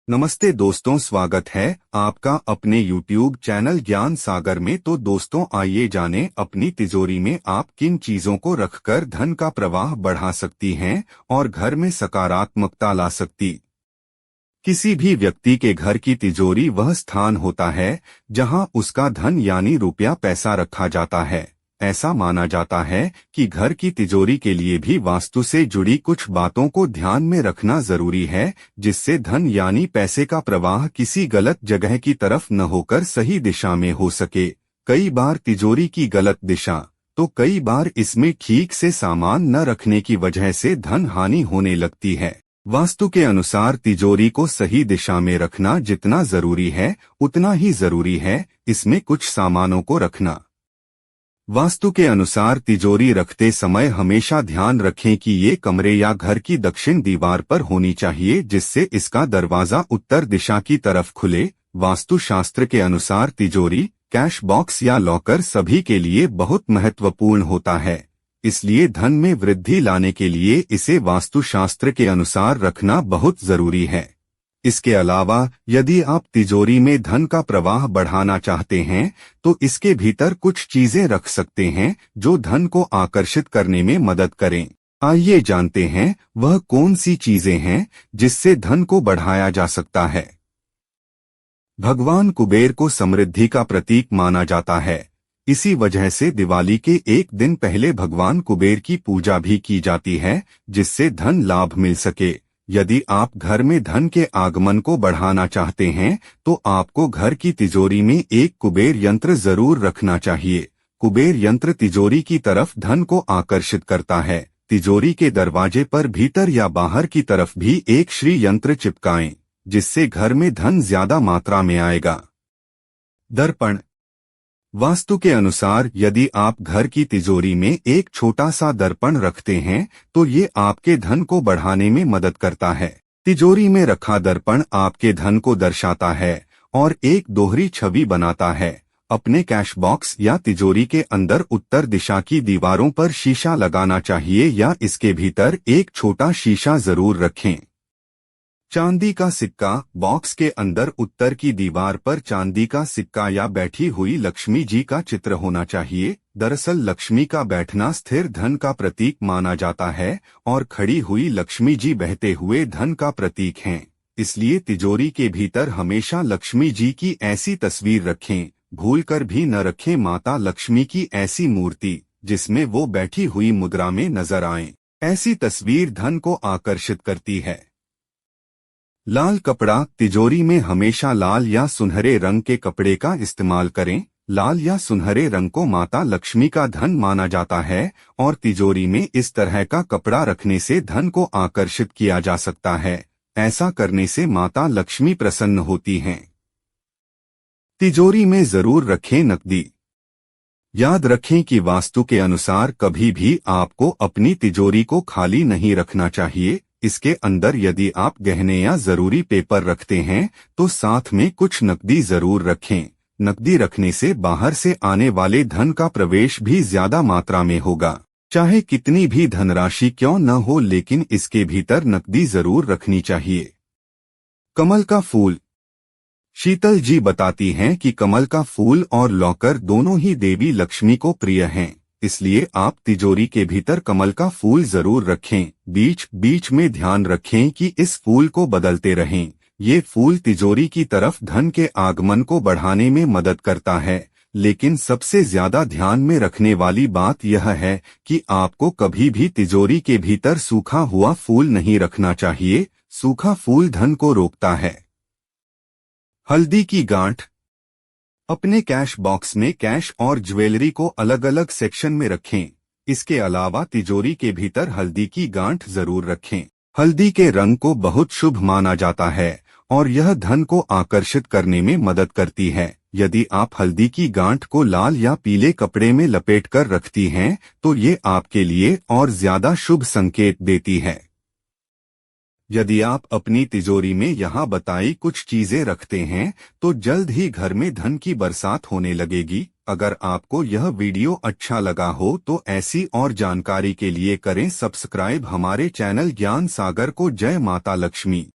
नमस्ते दोस्तों, स्वागत है आपका अपने YouTube चैनल ज्ञान सागर में। तो दोस्तों, आइए जानें अपनी तिजोरी में आप किन चीजों को रखकर धन का प्रवाह बढ़ा सकती हैं और घर में सकारात्मकता ला सकती। किसी भी व्यक्ति के घर की तिजोरी वह स्थान होता है जहां उसका धन यानी रुपया पैसा रखा जाता है। ऐसा माना जाता है कि घर की तिजोरी के लिए भी वास्तु से जुड़ी कुछ बातों को ध्यान में रखना जरूरी है, जिससे धन यानी पैसे का प्रवाह किसी गलत जगह की तरफ न होकर सही दिशा में हो सके। कई बार तिजोरी की गलत दिशा, तो कई बार इसमें ठीक से सामान न रखने की वजह से धन हानि होने लगती है। वास्तु के अनुसार तिजोरी को सही दिशा में रखना जितना जरूरी है उतना ही जरूरी है इसमें कुछ सामानों को रखना। वास्तु के अनुसार तिजोरी रखते समय हमेशा ध्यान रखें कि ये कमरे या घर की दक्षिण दीवार पर होनी चाहिए, जिससे इसका दरवाजा उत्तर दिशा की तरफ खुले। वास्तु शास्त्र के अनुसार तिजोरी, कैश बॉक्स या लॉकर सभी के लिए बहुत महत्वपूर्ण होता है, इसलिए धन में वृद्धि लाने के लिए इसे वास्तु शास्त्र के अनुसार रखना बहुत जरूरी है। इसके अलावा यदि आप तिजोरी में धन का प्रवाह बढ़ाना चाहते हैं तो इसके भीतर कुछ चीजें रख सकते हैं जो धन को आकर्षित करने में मदद करें। आइए जानते हैं वह कौन सी चीजें हैं जिससे धन को बढ़ाया जा सकता है। भगवान कुबेर को समृद्धि का प्रतीक माना जाता है। इसी वजह से दिवाली के एक दिन पहले भगवान कुबेर की पूजा भी की जाती है, जिससे धन लाभ मिल सके। यदि आप घर में धन के आगमन को बढ़ाना चाहते हैं तो आपको घर की तिजोरी में एक कुबेर यंत्र जरूर रखना चाहिए। कुबेर यंत्र तिजोरी की तरफ धन को आकर्षित करता है। तिजोरी के दरवाजे पर भीतर या बाहर की तरफ भी एक श्री यंत्र चिपकाएं, जिससे घर में धन ज्यादा मात्रा में आएगा। दर्पण। वास्तु के अनुसार यदि आप घर की तिजोरी में एक छोटा सा दर्पण रखते हैं तो ये आपके धन को बढ़ाने में मदद करता है। तिजोरी में रखा दर्पण आपके धन को दर्शाता है और एक दोहरी छवि बनाता है। अपने कैश बॉक्स या तिजोरी के अंदर उत्तर दिशा की दीवारों पर शीशा लगाना चाहिए या इसके भीतर एक छोटा शीशा जरूर रखें। चांदी का सिक्का। बॉक्स के अंदर उत्तर की दीवार पर चांदी का सिक्का या बैठी हुई लक्ष्मी जी का चित्र होना चाहिए। दरअसल लक्ष्मी का बैठना स्थिर धन का प्रतीक माना जाता है और खड़ी हुई लक्ष्मी जी बहते हुए धन का प्रतीक हैं। इसलिए तिजोरी के भीतर हमेशा लक्ष्मी जी की ऐसी तस्वीर रखें। भूलकर भी न रखें माता लक्ष्मी की ऐसी मूर्ति जिसमें वो बैठी हुई मुद्रा में नजर आए। ऐसी तस्वीर धन को आकर्षित करती है। लाल कपड़ा। तिजोरी में हमेशा लाल या सुनहरे रंग के कपड़े का इस्तेमाल करें। लाल या सुनहरे रंग को माता लक्ष्मी का धन माना जाता है और तिजोरी में इस तरह का कपड़ा रखने से धन को आकर्षित किया जा सकता है। ऐसा करने से माता लक्ष्मी प्रसन्न होती हैं। तिजोरी में जरूर रखें नकदी। याद रखें कि वास्तु के अनुसार कभी भी आपको अपनी तिजोरी को खाली नहीं रखना चाहिए। इसके अंदर यदि आप गहने या जरूरी पेपर रखते हैं तो साथ में कुछ नकदी जरूर रखें। नकदी रखने से बाहर से आने वाले धन का प्रवेश भी ज्यादा मात्रा में होगा। चाहे कितनी भी धनराशि क्यों न हो, लेकिन इसके भीतर नकदी जरूर रखनी चाहिए। कमल का फूल। शीतल जी बताती हैं कि कमल का फूल और लॉकर दोनों ही देवी लक्ष्मी को प्रिय हैं, इसलिए आप तिजोरी के भीतर कमल का फूल जरूर रखें। बीच बीच में ध्यान रखें कि इस फूल को बदलते रहें। ये फूल तिजोरी की तरफ धन के आगमन को बढ़ाने में मदद करता है, लेकिन सबसे ज्यादा ध्यान में रखने वाली बात यह है कि आपको कभी भी तिजोरी के भीतर सूखा हुआ फूल नहीं रखना चाहिए। सूखा फूल धन को रोकता है। हल्दी की गांठ। अपने कैश बॉक्स में कैश और ज्वेलरी को अलग अलग सेक्शन में रखें। इसके अलावा तिजोरी के भीतर हल्दी की गांठ जरूर रखें। हल्दी के रंग को बहुत शुभ माना जाता है और यह धन को आकर्षित करने में मदद करती है। यदि आप हल्दी की गांठ को लाल या पीले कपड़े में लपेटकर रखती हैं तो ये आपके लिए और ज्यादा शुभ संकेत देती है। यदि आप अपनी तिजोरी में यहाँ बताई कुछ चीजें रखते हैं तो जल्द ही घर में धन की बरसात होने लगेगी। अगर आपको यह वीडियो अच्छा लगा हो तो ऐसी और जानकारी के लिए करें सब्सक्राइब हमारे चैनल ज्ञान सागर को। जय माता लक्ष्मी।